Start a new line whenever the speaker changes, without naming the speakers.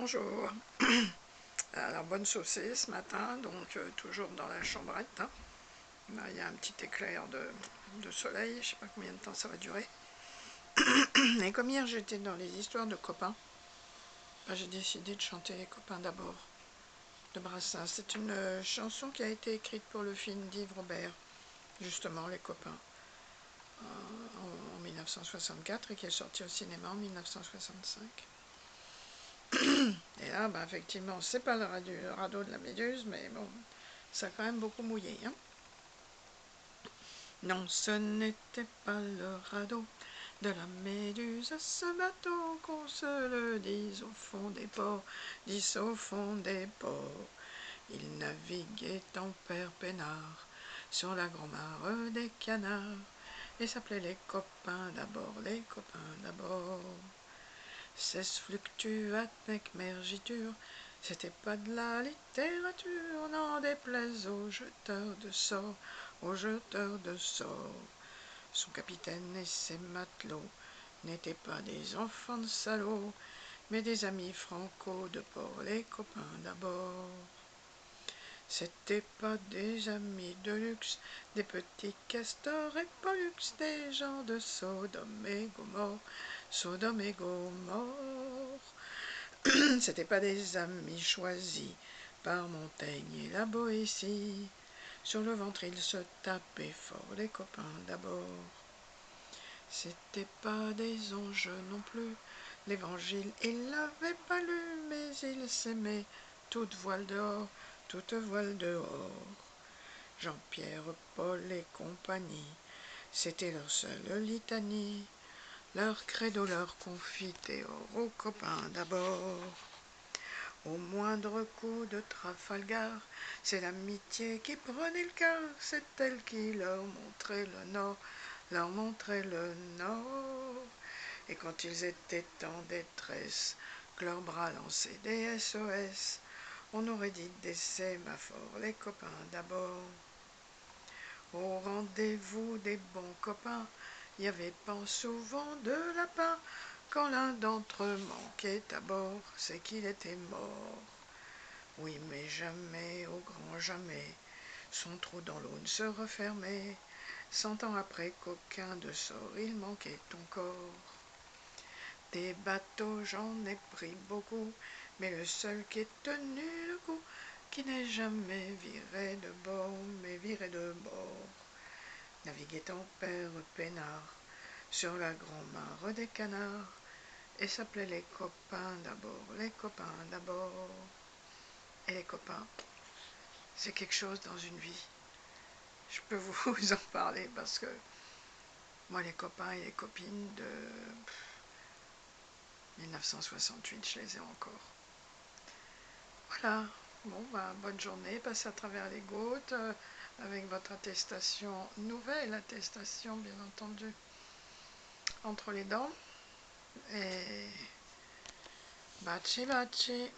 Bonjour. Alors, bonne saucée ce matin, donc toujours dans la chambrette. Hein. Là, il y a un petit éclair de soleil, je sais pas combien de temps ça va durer. Et comme hier j'étais dans les histoires de copains, j'ai décidé de chanter Les copains d'abord de Brassens. C'est une chanson qui a été écrite pour le film d'Yves Robert, justement Les copains, en 1964 et qui est sorti au cinéma en 1965. Et là, effectivement, c'est pas le radeau de la Méduse, mais bon, ça a quand même beaucoup mouillé. Hein. Non, ce n'était pas le radeau de la Méduse, ce bateau, qu'on se le dise au fond des ports, dise au fond des ports. Il naviguait en père peinard sur la grand-mare des canards, et s'appelait Les copains d'abord, Les copains d'abord. Cesse fluctuat nec mergitur, c'était pas de la littérature, n'en déplaise aux jeteurs de sorts, aux jeteurs de sorts. Son capitaine et ses matelots n'étaient pas des enfants de salauds, mais des amis franco de port, les copains d'abord. C'étaient pas des amis de luxe, des petits castors et pollux, des gens de Sodome et Gomorre, Sodome et Gomorre. C'étaient pas des amis choisis par Montaigne et la Boétie. Sur le ventre ils se tapaient fort, les copains d'abord. C'étaient pas des anges non plus, l'évangile ils l'avaient pas lu, mais ils s'aimaient toute voile dehors, toute voile dehors. Jean-Pierre, Paul et compagnie, c'était leur seule litanie, leur credo, leur confiteor, aux copains d'abord. Au moindre coup de Trafalgar, c'est l'amitié qui prenait le quart, c'est elle qui leur montrait le nord, leur montrait le nord. Et quand ils étaient en détresse, que leurs bras lançaient des SOS, on aurait dit des sémaphores, les copains d'abord. Au rendez-vous des bons copains, il y avait pas souvent de lapin. Quand l'un d'entre eux manquait à bord, c'est qu'il était mort. Oui, mais jamais, au grand jamais, son trou dans l'eau ne se refermait. 100 ans après qu'aucun de sort, il manquait ton corps. Des bateaux, j'en ai pris beaucoup, mais le seul qui ait tenu le coup, qui n'est jamais viré de bord, mais viré de bord, naviguait en père peinard sur la grand-mare des canards, et s'appelait Les copains d'abord, Les copains d'abord. Et les copains, c'est quelque chose dans une vie. Je peux vous en parler parce que moi, les copains et les copines de 1968, je les ai encore. Voilà, bon, bonne journée, passez à travers les gouttes avec votre attestation, nouvelle attestation bien entendu, entre les dents. Et baci baci.